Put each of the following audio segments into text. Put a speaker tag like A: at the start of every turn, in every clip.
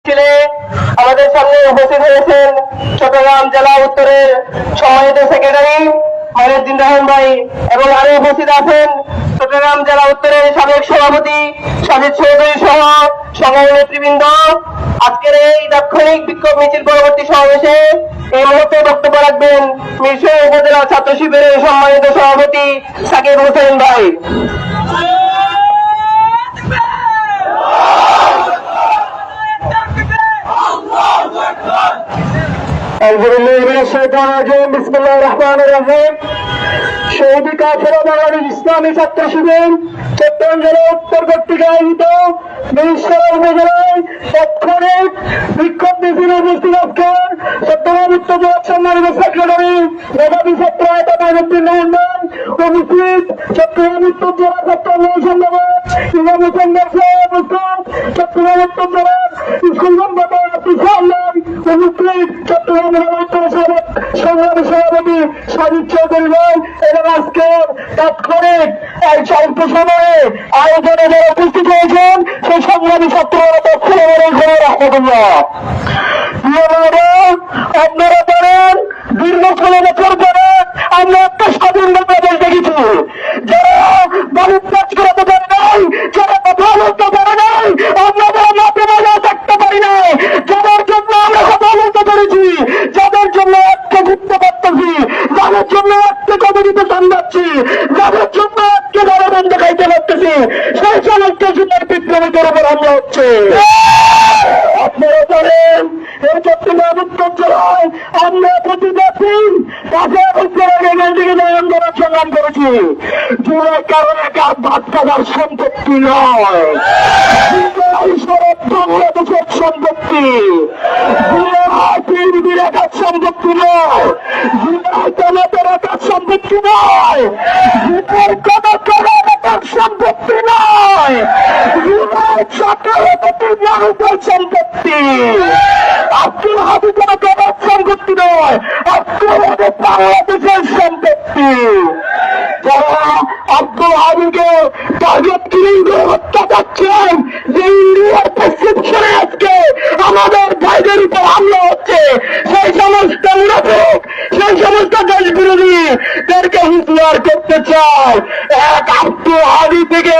A: ছিলে আমাদের সামনে উপস্থিত হয়েছেন চট্টগ্রাম জেলা উত্তরের সম্মানিত সেক্রেটারি মাইনুদ্দিন রহমান ভাই এবং আরো উপস্থিত আছেন চট্টগ্রাম জেলা উত্তরের সাবেক সভাপতি সাজিদ চৌধুরী সহ সংগ্রামী নেতৃবৃন্দ। আজকের এই তাৎক্ষণিক বিক্ষোভ মিছিল পরবর্তী সমাবেশে এই মুহূর্তে বক্তব্য রাখবেন মিরসরাই উপজেলা ছাত্র শিবিরের সম্মানিত সভাপতি সাকিব হোসেন ভাই।
B: শহীদ কাফেলা বাংলাদেশ ইসলামী ছাত্র শিবির চট্টগ্রাম জেলা উত্তর কর্তৃক আয়োজিত মিরসরাই উপজেলায় তাৎক্ষণিক বিক্ষোভ মিছিল উপস্থিত আজকের চট্টগ্রাম উত্তর জেলার সম্মানিত সেক্রেটারি মেধাবী ছাত্র মাইনুদ্দিন রহমান উপস্থিত চট্টগ্রাম উত্তর জেলা ছাত্র সম্মেলন ইমাম হোসেন চট্টগ্রাম উত্তর জেলার স্কুল সম্পাদক উপস্থিত চট্টগ্রাম জেলা উত্তর সংগ্রামী সভাপতি সাজিদ চৌধুরী ভাই এবং আজকের তাৎক্ষণিক এই স্বল্প সময়ে আয়োজনে যারা উপস্থিত হয়েছেন সেই সংগ্রামী ছাত্ররা দক্ষিণ রহমতুল্লাহ। আপনারা জানেন দীর্ঘ 16 বছর পরে আমরা একটা স্বাধীন বাংলাদেশ দেখেছি। যারা বাড়ির কাজ করাতে পারে নাই, যারা কথা বলতে পারে নাই, আমরা যারা মাঠে বাজার থাকতে পারি নাই, যাদের জন্য আমরা কথা বলতে পেরেছি, যাদের জন্য আজকে ঘুরতে পারতেছি, যাদের জন্য আজকে কমিটিতে সামলাচ্ছি, যাদের জন্য আজকে যারা বন্ধ খাইতে পারতেছি, সেই সমস্ত জুনের বিপ্লবীদের উপর হামলা হচ্ছে। আপনারা জানেন এই চট্টগ্রাম উত্তর জেলায় আমরা প্রতিদিন 5 বছর আগে দিকে আন্দোলন সংগ্রাম করেছি। জুলাই কারণে ভাত খাবার সম্পত্তি নয়, বাংলাদেশের সম্পত্তি, পৃথিবীর একার সম্পত্তি নয়, জুলাই একার সম্পত্তি নয়, সম্পত্তি নয়, মানুষের সম্পত্তি। আব্দুল হাবিবের গণের সম্পত্তি নয়, আব্দুল হাবিব বাংলাদেশের সম্পত্তি। যারা আব্দুল হাবিবকে টার্গেট কিলিং করে হত্যা করছেন, যে ইন্ডিয়ার প্রেসক্রিপশনে আজকে আমাদের ভাইদের উপর হামলা হচ্ছে, সেই সমস্ত মুনাফিক, সেই সমস্ত দেশ বিরোধীদেরকে হুঁশিয়ার করতে চায়। এক আব্দুল হাবি থেকে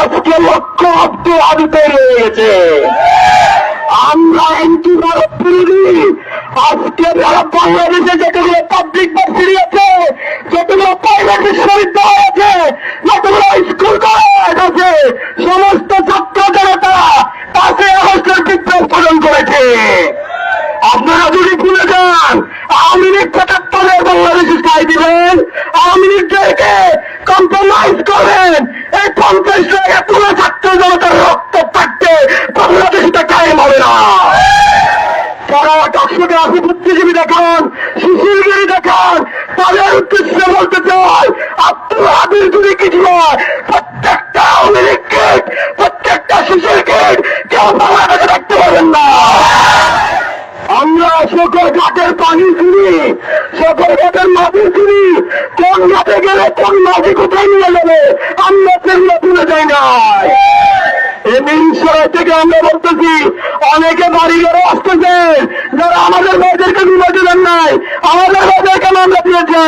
B: আজকে লক্ষ আব্দুল হাবি তৈরি হয়ে গেছে। আমরা এন্টি ভারত বিরোধী। আজকে যারা বাংলাদেশে যতগুলো পাবলিক ভার্সিটি আছে, যতগুলো প্রাইভেট বিশ্ববিদ্যালয় আছে, যতগুলো স্কুল কলেজ আছে, সমস্ত ছাত্র জনতা 5 আগস্টের বিপ্লব পালন করেছে। আপনারা যদি ভুলে যান, আওয়ামী লীগ 75 বাংলাদেশে স্থায়ী দিবেন, আওয়ামী লীগদেরকে কম্প্রোমাইজ করবেন, এই 50 টাকা পুরো ছাত্র জনতার রক্ত থাকতে বাংলাদেশটা কায়েম হবে না। যারা টকশোকে আসি বুদ্ধিজীবী দেখান, সুশীলগিরি দেখান, তাদের উদ্দেশ্যে বলতে চাই, আব্দুল হাবিব যদি কিছু হয়, প্রত্যেকটা আওয়ামী লীগ গেট, প্রত্যেকটা সুশীল গেট কেউ বাংলাদেশে রাখতে পারবেন না। আমরা সকল ঘাটের পানি শুনি, সকল ঘাটের মাটি শুনি, কোন ঘাটে গেলে কোন মাটি কোথায় নিয়ে যাবে আমরা সেগুলো ভুলে যাই না। এই মিরসরাই থেকে আমরা বলতেছি, অনেকে বাড়ি ঘরে আসতেছে, যারা আমাদের ভাইদেরকে বিবাদী দেন নাই, আমাদের ভাইদেরকে মামলা দিয়েছে,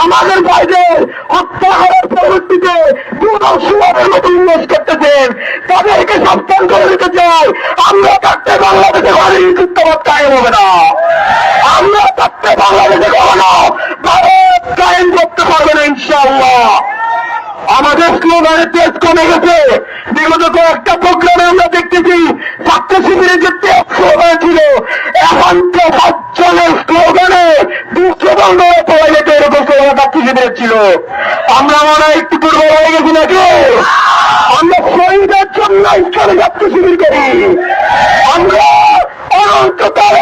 B: আমাদের ভাইদের হত্যা করার পরবর্তীতে কোন সুবাদের মতো উন্নয়ন করতেছেন, তাদেরকে সাবধান করে দিতে চাই। আমরা থাকতে বাংলাদেশে বাড়ির যুদ্ধবাদ কায়েম হবে না। আমরা থাকতে বাংলাদেশে কখনো ভারত কায়েম করতে পারবে না ইনশাআল্লাহ। আমাদের স্লোগানের তেজ কমে গেছে। বিগত কয়েকটা প্রোগ্রামে আমরা দেখতেছি ছাত্র শিবিরের যে তেজ স্লোগান ছিল, এখন তো 5 জনের স্লোগানে 200 বন্ধ হয়ে পড়ে যেত, এরকম স্লোগান ছাত্র শিবিরের ছিল। আমরা মনে হয় একটু দুর্বল হয়ে গেছি নাকি? আমরা শহীদের জন্য ইসলামী ছাত্র শিবির করি, আমরা অনন্তকাল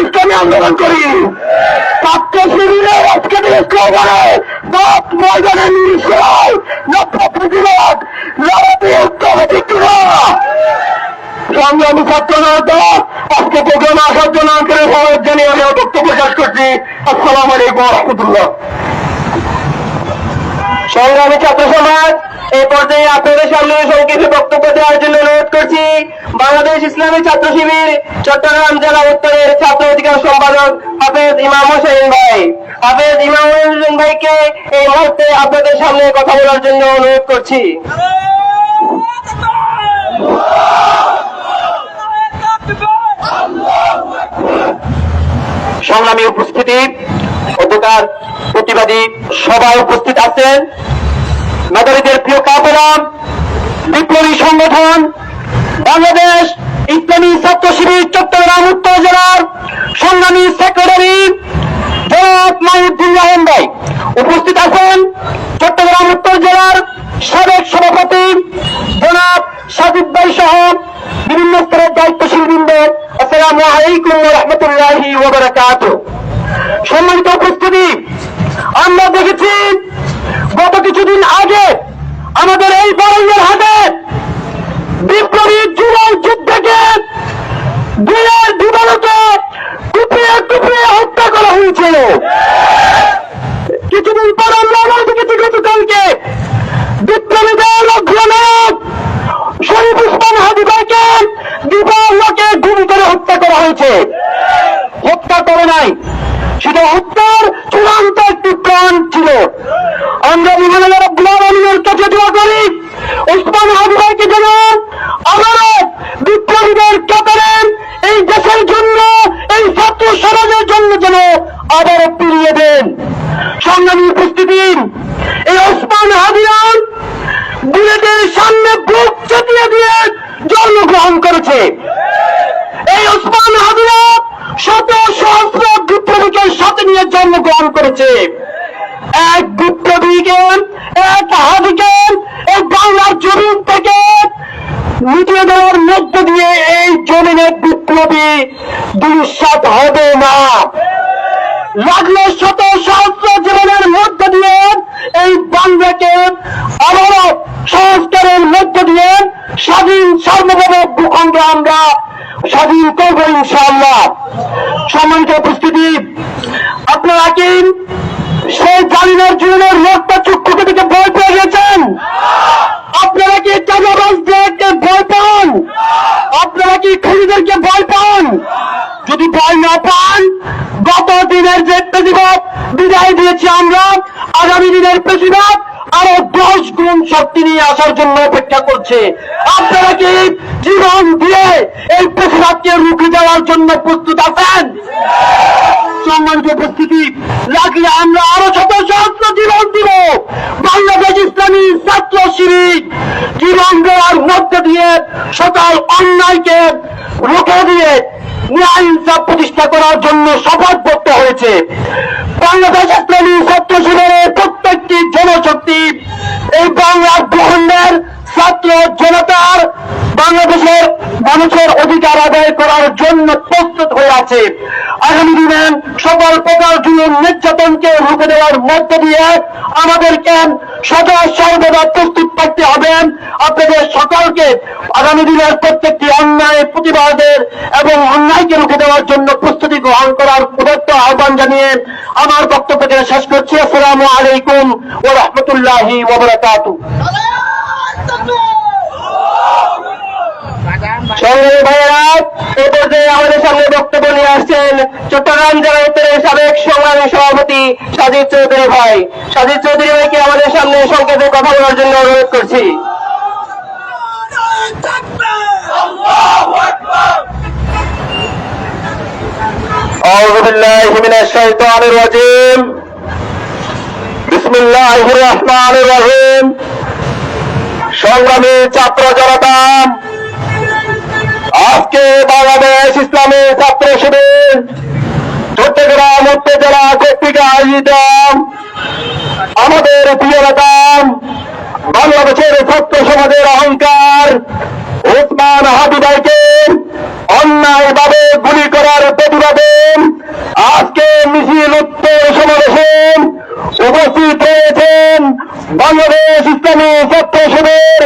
B: ইসলামী আন্দোলন করি। ছাত্র শিবিরের আজকে স্লোগানে বাপ ময়দানে মিরসরাই নব্য প্রতিবাদ লড়াতে ঠিক না। সংগ্রামী ছাত্র জনতা, আজকে প্রোগ্রামে আসার জন্য আন্তরিক ধন্যবাদ জানিয়ে আমি বক্তব্য শেষ করছি। আসসালামু আলাইকুম ওয়া রাহমাতুল্লাহ।
A: সংগ্রামী ছাত্র সমাজ, এই পর্যায়ে আপনাদের সামনে সংক্ষিপ্ত বক্তব্য দেওয়ার জন্য অনুরোধ করছি বাংলাদেশ ইসলামী ছাত্র শিবির চট্টগ্রাম জেলা উত্তরের ছাত্র অধিকার সম্পাদক হাফেজ ইমাম হোসেন ভাই। হাফেজ ইমাম হোসেন ভাইকে এই মুহূর্তে আপনাদের সামনে কথা বলার জন্য অনুরোধ করছি।
B: সংগ্রামী উপস্থিতি, অধিকার প্রতিবাদী সবাই উপস্থিত আছেন। নাগরিকদের প্রিয় কাফেলা বিপ্লবী সংগঠন বাংলাদেশ ইসলামী ছাত্র শিবির চট্টগ্রাম উত্তর জেলার সংগ্রামী সেক্রেটারি জনাব মাহিউদ্দিন রায়হান ভাই উপস্থিত আছেন। চট্টগ্রাম উত্তর জেলার সাবেক সভাপতি জনাব সাজিদ ভাই সহ বিভিন্ন স্তরের দায়িত্বশীল বৃন্দ, আসসালামু আলাইকুম ওয়া রাহমাতুল্লাহি ওয়া বারাকাতুহু। সম্মানিত উপস্থিতি, আমরা দেখেছি গত কিছুদিন আগে আমাদের এই বরেন্দ্রের হাটে বিপ্লবী যুব যুদ্ধকে দিনের দিবালোকে কুপিয়ে কুপিয়ে হত্যা করা হয়েছিল। কিছুদিন পর আমরা দেখেছি গতকালকে বিপ্লবীদের অগ্রনায়ক শরীফ উসমান হাদি ভাইকে দিবালোকে গুলি করে হত্যা করা হয়েছে। হত্যা করে নাই, সেটা হত্যার চূড়ান্ত একটি প্রাণ ছিল। আমরা মহান রব্বুল আলামিনের কাছে দোয়া করি উসমান হাদি ভাইকে যেন আবারও বিপ্লবীদের কাতারে এই দেশের জন্য, এই ছাত্র সমাজের জন্য যেন আবারও ফিরিয়ে দেন। সংগ্রামী উপস্থিতি, এই ওসমান হাদিরা বুলেটের সামনে বুক চেতিয়ে দিয়ে জন্মগ্রহণ করেছে। এই ওসমান হাদিরা শত সহস্র বিপ্লবীকে সাথে নিয়ে জন্মগ্রহণ করেছে। এক বিপ্লবীকে, এক হাদিকে এই বাংলার জমিন থেকে মিটিয়ে দেওয়ার মধ্য দিয়ে এই জমিনের বিপ্লবী দুঃসাত হবে না। লাগলে শত সহস্র জীবনের মধ্য দিয়ে এই বাংলাকে আবারও সংস্কারের মধ্য দিয়ে স্বাধীন সার্বভৌম ভূখণ্ড আমরা স্বাধীন করব ইনশাআল্লাহ। সম্মানিত উপস্থিতি, আপনারা কি সেই জালিমের জীবনের রক্ত চক্ষুকে থেকে ভয় পেয়ে গেছেন? আপনারা কি চাঁদাবাজদেরকে ভয় পান? আপনারা কি খুনিদেরকে ভয় পান? যদি ভয় না পান, গত দিনের যে প্রতিবাদ বিদায় দিয়েছি আমরা, আগামী দিনের প্রতিবাদ আরো 10 গুণ শক্তি নিয়ে আসার জন্য অপেক্ষা করছে। আপনারা কি জীবন দিয়ে এই প্রতিবাদকে রুখে দেওয়ার জন্য প্রস্তুত আছেন? সম্মানিত উপস্থিতি, লাগলে আমরা আরো শত সহস্র জীবন দিব। বাংলাদেশ ইসলামী ছাত্র শিবির জীবন দেওয়ার মধ্য দিয়ে সকল অন্যায়কে রুখে দিয়ে ন্যায় ইনসাফ প্রতিষ্ঠা করার জন্য শপথবদ্ধ হয়েছে। বাংলাদেশ ইসলামী ছাত্র শিবিরের প্রত্যেকটি জনশক্তি এই বাংলার ভূখণ্ডের ছাত্র জনতার, বাংলাদেশের মানুষের অধিকার আদায় করার জন্য প্রস্তুত হয়ে আছে। আগামী দিনে সকল প্রকার জুলুম নির্যাতনকে রুখে দেওয়ার মধ্য দিয়ে আমাদেরকে সদা সর্বদা প্রস্তুত থাকতে হবে। আপনাদের সকলকে আগামী দিনের প্রত্যেকটি অন্যায় প্রতিবাদের এবং অন্যায়কে রুখে দেওয়ার জন্য প্রস্তুতি গ্রহণ করার উদাত্ত আহ্বান জানিয়ে আমার বক্তব্যকে শেষ করছি। আসসালামু আলাইকুম ওয়া রাহমাতুল্লাহি ওয়া বারাকাতুহু।
A: সংগ্রামী ভাইয়েরা, এই পর্যায়ে আমাদের সামনে বক্তব্য নিয়ে আসছেন চট্টগ্রাম জেলা উত্তরের সাবেক সংগ্রামী সভাপতি সাজিদ চৌধুরী ভাই। সাজিদ চৌধুরী ভাইকে আমাদের সামনে সংক্ষেপে কথা বলার জন্য অনুরোধ করছি।
B: আউযু বিল্লাহি মিনাশ শাইতানির রাজীম। বিসমিল্লাহির রহমানির রহিম। সংগ্রামী ছাত্র জনতা, আজকে বাংলাদেশ ইসলামী ছাত্র শিবির চট্টগ্রাম উত্তর জেলা কর্তৃক আয়োজিত আমাদের প্রিয় নেতা, বাংলাদেশের ছাত্র সমাজের অহংকার উসমান হাদি ভাইকে অন্যায়ভাবে গুলি করার প্রতিবাদে আজকে মিছিল উত্তর সমাবেশে উপস্থিত হয়েছেন বাংলাদেশ ইসলামী ছাত্র শিবির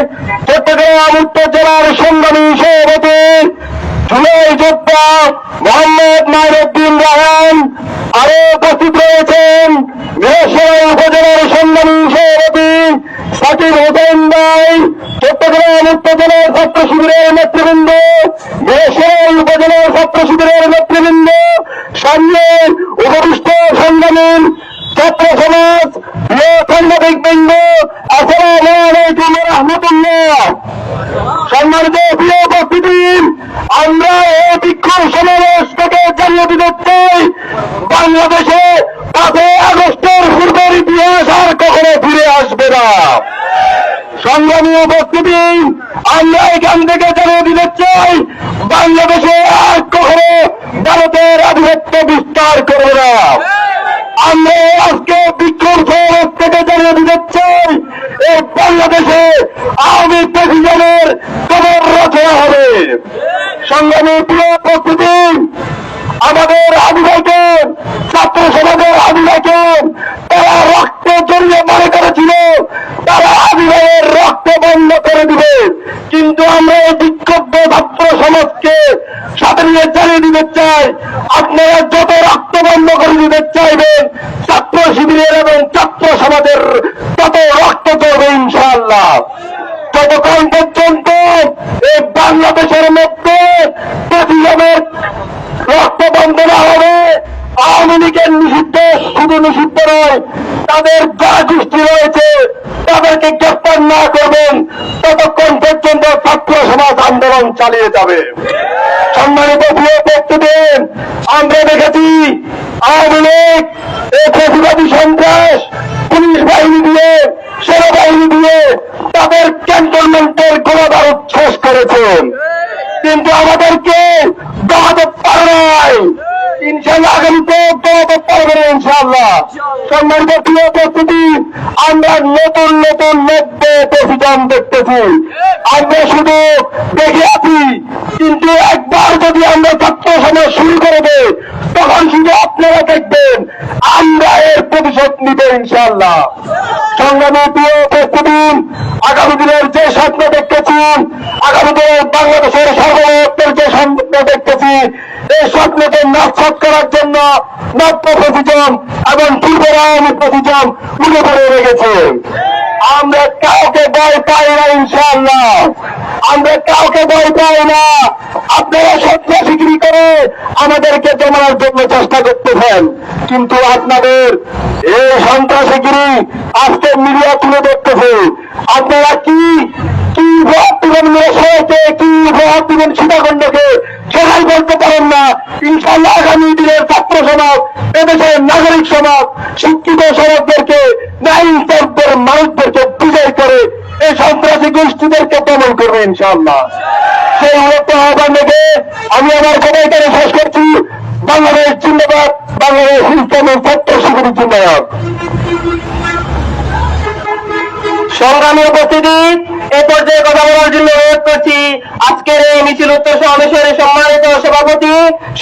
B: চট্টগ্রাম উত্তর জেলার সংগ্রামী সভাপতি জুলাই যোদ্ধা মোহাম্মদ মাহিউদ্দিন রায়হান, আরো উপস্থিত রয়েছেন মীরসরাই উপজেলার সংগ্রামী সভাপতি সাকিব হোসেন ভাই, চট্টগ্রাম উপজেলার ছাত্র শিবিরের নেতৃবৃন্দ, মীরসরাই উপজেলার ছাত্র শিবিরের নেতৃবৃন্দ, সামনে উপবিষ্ট সংগ্রামী ছাত্র সমাজ, প্রিয় সাংবাদিক বৃন্দ, আসসালামু আলাইকুম ওয়া রাহমাতুল্লাহ। সম্মানিত প্রিয় উপস্থিতি, আমরা এই বিক্ষোভ সমাবেশ থেকে জানিয়ে দিতে চাই, বাংলাদেশে 5 আগস্টের পূর্বের ইতিহাস আর কখনো ফিরে আসবে না। সংগ্রামী উপস্থিতি, আমরা এখান থেকে জানিয়ে দিতে চাই, বাংলাদেশে আর কখনো ভারতের আধিপত্য বিস্তার করবে না। আমরা আজকে বিক্ষোভ সমাবেশ থেকে জানিয়ে দিতে চাই, এই বাংলাদেশে আওয়ামী প্রেসিডেন্টের কবর রচনা হবে। সংগ্রামী প্রিয় উপস্থিতি, আমাদের আদিবাসীকে, ছাত্র সমাজের আদিবাসীকে তারা রক্ত জড়িয়ে মনে করেছিল তারা আদিবাসীর রক্ত বন্ধ করে দিবে, কিন্তু আমরা এই বিক্ষুব্ধ ছাত্র সমাজকে সাথে নিয়ে জানিয়ে দিতে চাই, আপনারা যত রক্ত বন্ধ করে দিতে চাইবেন ছাত্র শিবিরের এবং ছাত্র সমাজের তত রক্ত চলবে ইনশাআল্লাহ। যতক্ষণ পর্যন্ত এই বাংলাদেশের মধ্যে প্রেসিডেন্টের রক্ত বন্ধ না হবে, আওয়ামী লীগের নিষিদ্ধ, শুধু নিষিদ্ধ নয়, তাদের যা গোষ্ঠী রয়েছে তাদেরকে গ্রেফতার না করবেন, ততক্ষণ পর্যন্ত ছাত্র সমাজ আন্দোলন চালিয়ে যাবে। সম্মানিত প্রিয় উপস্থিতি, আমরা দেখেছি আওয়ামী লীগ এই ফ্যাসিবাদী সন্ত্রাস পুলিশ বাহিনী দিয়ে, সেনাবাহিনী দিয়ে তাদের ক্যান্টনমেন্টের গোলাবারুদ শেষ করেছেন, কিন্তু আমাদেরকে দমাতে পারে নাই। ইনশাআল্লাহ আগামীতে দমাতে পারবে না ইনশাআল্লাহ। সম্মানিত প্রিয় উপস্থিতি, আমরা নতুন নতুন প্রেসিডেন্ট দেখতেছি, আমরা শুধু দেখে আছি, কিন্তু একবার যদি আমরা ছাত্র সমাজ শুরু করে দেই, তখন শুধু আপনারা দেখবেন আমরা এর প্রতিশোধ নিব ইনশাআল্লাহ। সংগ্রামী প্রিয় উপস্থিতি, আগামী দিনের যে স্বপ্ন দেখতেছেন, আগামী দিনের বাংলাদেশের সার্বভৌমত্বের যে স্বপ্ন দেখতেছি, এই স্বপ্নকে নস্বাত করার জন্য নব্য প্রতিজন এবং পূর্বরায়ণ প্রতিজন উঠে পড়ে রেখেছে। আমরা কাউকে ভয় পাই না ইনশাআল্লাহ, আমরা কাউকে ভয় পাই না। আপনারা সন্ত্রাসীগিরি করে আমাদেরকে জমানোর জন্য চেষ্টা করতেছেন, কিন্তু আপনাদের এই সন্ত্রাসীগিরি আজকে মিডিয়া তুলে দেখতেছে। আপনারা কি কি ভোট দিবেন মেশাইতে, কি ভোট দিবেন সীতাকুণ্ডকে, সেটাই বলতে পারেন না। ইনশাআল্লাহ আগামী দিনের ছাত্র সমাজ, এদেশের নাগরিক সমাজ, শিক্ষিত সমাজদেরকে, নাইনদের মানুষদেরকে বিজয় করে এই সন্ত্রাসী গোষ্ঠীদেরকে দমন করবে ইনশাআল্লাহ। সেই উন্নত আহ্বান রেখে আমি আমার সবাইকে শেষ করছি। বাংলাদেশ জিন্দাবাদ, বাংলাদেশ ইসলামের ছাত্র শিবির জিন্দাবাদ।
A: সংগ্রামী উপস্থিতি, এ পর্যায়ে কথা বলার জন্য অনুরোধ করছি আজকের এই মিছিল উত্তর সমাবেশের সম্মানিত সভাপতি,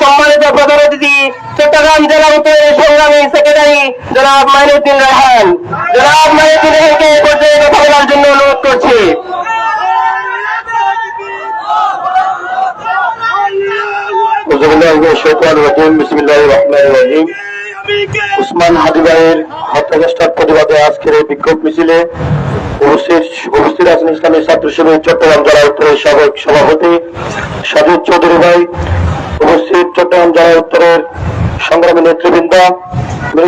A: সম্মানিত প্রধান অতিথি, চট্টগ্রাম জেলা উত্তরের সংগ্রামী সেক্রেটারি জনাব মাইনুদ্দিন রায়হান। জনাব মাইনুদ্দিন রায়হানকে এ পর্যায়ে কথা বলার জন্য অনুরোধ করছি।
B: উসমান হাদি ভাইয়ের হত্যাচেষ্টার প্রতিবাদে আজকের এই বিক্ষোভ মিছিলে উপস্থিত আছেন ইসলামী ছাত্র শিবির চট্টগ্রাম জেলা উত্তরের সাবেক সভাপতি সাজিদ চৌধুরী ভাই, উপস্থিত চট্টগ্রাম জেলা উত্তরের সংগ্রামী নেতৃবৃন্দ,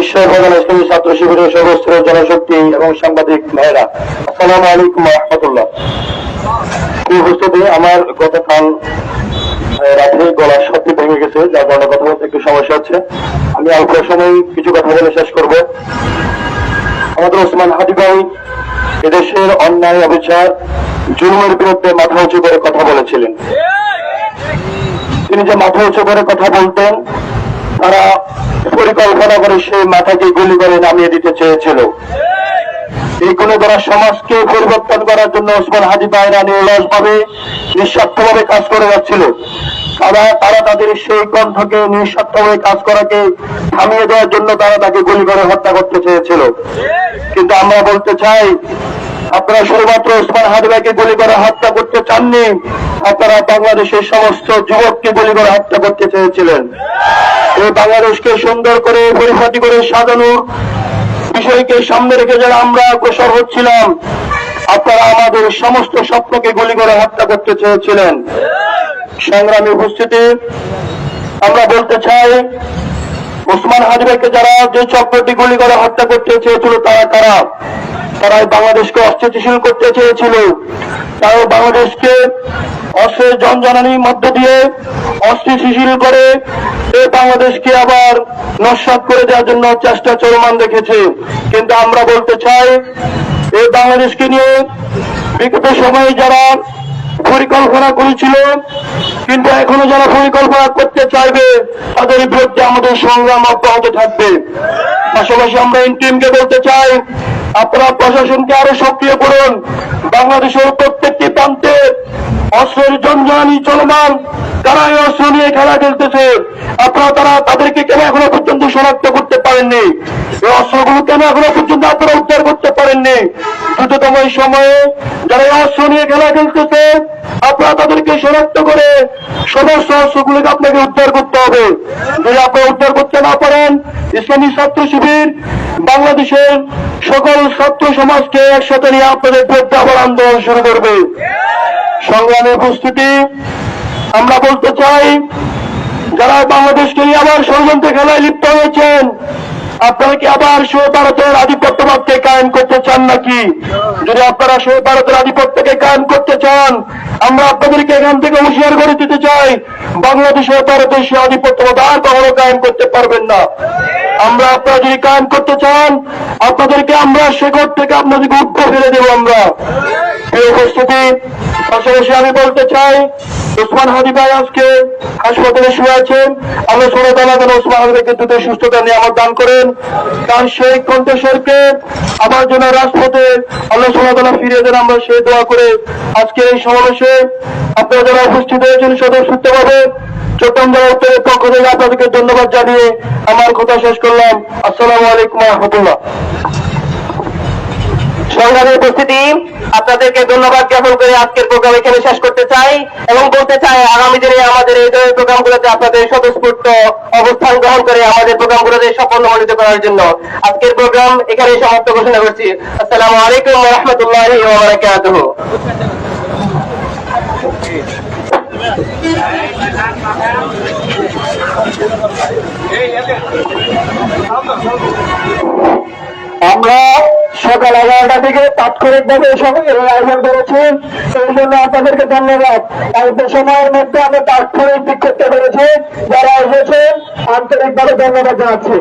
B: ইসলামী ছাত্র শিবিরের সর্বস্তর জনশক্তি এবং সাংবাদিক ভাইরা, আসসালামু আলাইকুম ওয়া রাহমাতুল্লাহ। উপস্থিতি, আমার গতকাল রাত্রে গলার শক্তি ভেঙে গেছে, যার কারণে কথা বলতে একটু সমস্যা হচ্ছে। আমি অল্প সময় কিছু কথা বলে শেষ করব। আমাদের ওসমান হাদি ভাই এদেশের অন্যায়, অবিচার, জুলুমের বিরুদ্ধে মাথা উঁচু করে কথা বলেছিলেন। তিনি যে মাথা উঁচু করে কথা বলতেন, তারা পরিকল্পনা করে সেই মাথাকে গুলি করে নামিয়ে দিতে চেয়েছিল। এই গুলি করা সমাজকে পরিবর্তন করার জন্য ওসমান হাদি ভাইরা নির্লসভাবে, নিঃস্বার্থভাবে কাজ করে যাচ্ছিল। তারা তাদের সেই কণ্ঠকে, নিঃস্বার্থভাবে কাজ করাকে থামিয়ে দেওয়ার জন্য তারা তাকে গুলি করে হত্যা করতে চেয়েছিল। কিন্তু আমরা বলতে চাই, আপনারা শুধুমাত্র ওসমান হাদি ভাইকে গুলি করে হত্যা করতে চাননি, আপনারা বাংলাদেশের সমস্ত যুবককে গুলি করে হত্যা করতে চেয়েছিলেন। এই বাংলাদেশকে সুন্দর করে পরিপাটি করে সাজানোর বিষয়কে সামনে রেখে যারা আমরা অগ্রসর হচ্ছিলাম, আপনারা আমাদের সমস্ত স্বপ্নকে গুলি করে হত্যা করতে চেয়েছিলেন। সংগ্রামী উপস্থিতি, আমরা বলতে চাই, ওসমান হাদি ভাইকে যারা যে চক্রটি গুলি করে হত্যা করতে চেয়েছিল তারা বাংলাদেশকে অস্থিতিশীল করতে চেয়েছিল। তারা বাংলাদেশকে অস্ত্রের জনজনানির মধ্য দিয়ে অস্থিতিশীল করে এই বাংলাদেশকে আবার নস্যাৎ করে দেওয়ার জন্য চেষ্টা চলমান রেখেছে। কিন্তু আমরা বলতে চাই, এই বাংলাদেশকে নিয়ে বিগত সময়ে যারা পরিকল্পনা করেছিল, কিন্তু এখনো যারা পরিকল্পনা করতে চাইবে, তাদের বিরুদ্ধে আমাদের সংগ্রাম অব্যাহত থাকবে। পাশাপাশি আমরা ইন্টিমকে বলতে চাই, আপনারা প্রশাসনকে আরো সক্রিয় করুন। বাংলাদেশের প্রত্যেকটি প্রান্তে অস্ত্রের জঞ্জানি চলমান, তারা এই অস্ত্র নিয়ে খেলা খেলতেছে। আপনারা তাদেরকে কেন এখনো পর্যন্ত শনাক্ত করতে পারেননি? এই অস্ত্রগুলো কেন এখনো পর্যন্ত আপনারা উদ্ধার করতে পারেননি? দ্রুততম এই সময়ে যারা এই অস্ত্র নিয়ে খেলা খেলতেছে, আপনারা তাদেরকে শনাক্ত করে সমস্ত অস্ত্রগুলোকে আপনাকে উদ্ধার করতে হবে। যদি আপনারা উদ্ধার করতে না পারেন, ইসলামী ছাত্র শিবির বাংলাদেশের সকল ছাত্র সমাজকে একসাথে নিয়ে আপনাদের বিরুদ্ধে আবার আন্দোলন শুরু করবে। সংগ্রামী উপস্থিতি, আমরা বলতে চাই, যারা বাংলাদেশকে নিয়ে আবার ষড়যন্ত্র খেলায় লিপ্ত হয়েছেন, আপনারা কি আবার ভারতের আধিপত্যবাদকে কায়েম করতে চান নাকি? যদি আপনারা ভারতের আধিপত্যকে কায়েম করতে চান, আমরা আপনাদেরকে এখান থেকে হুঁশিয়ার করে দিতে চাই, বাংলাদেশের ভারতের সে আধিপত্যবাদ আর কখনো কায়েম করতে পারবেন না। আমরা আপনারা যদি কায়েম করতে চান, আপনাদেরকে আমরা শেকড় থেকে আপনাদেরকে উদ্ধার ফেলে দেব আমরা। এই উপস্থিতি, পাশাপাশি আমি বলতে চাই, ওসমান হাদি ভাই আজকে হাসপাতালে শুয়ে আছেন। আল্লাহ সুবহানাহু ওয়া তাআলা যেন ওসমান হাদি ভাইকে দ্রুত সুস্থতা নিয়ামত দান করেন। তার সেই কণ্ঠস্বরকে আমার জন্য রাজপথে আল্লাহ সুবহানাহু ওয়া তাআলা ফিরিয়ে দেন, আমরা সেই দোয়া করে আজকে এই সমাবেশে আপনারা যারা উপস্থিত হয়েছেন স্বতঃস্ফূর্তভাবে চট্টগ্রাম জেলা উত্তরের পক্ষ থেকে আপনাদেরকে ধন্যবাদ জানিয়ে আমার কথা শেষ করলাম। আসসালামু আলাইকুম ওয়া রাহমাতুল্লাহ।
A: সংগ্রামী উপস্থিতি, আপনাদেরকে ধন্যবাদ জ্ঞাপন করে আজকের প্রোগ্রাম এখানে শেষ করতে চাই এবং বলতে চাই, আগামী দিনে আমাদের এই ধরনের প্রোগ্রামগুলোতে আপনাদের স্বতঃস্ফূর্ত অবস্থান গ্রহণ করে আমাদের প্রোগ্রামগুলোতে সাফল্যমণ্ডিত করার জন্য আজকের প্রোগ্রাম এখানে সমাপ্ত ঘোষণা করছি। আসসালামু আলাইকুম ওয়া রাহমাতুল্লাহি ওয়া বারাকাতুহু।
B: আমরা সকাল 11টা থেকে তাৎক্ষণিকভাবে সময়ের আয়োজন করেছি, এই জন্য আপনাদেরকে ধন্যবাদ। অল্প সময়ের মধ্যে আমরা তাৎক্ষণিক দিক করতে পেরেছি। যারা এসেছে আন্তরিকভাবে ধন্যবাদ জানাচ্ছি।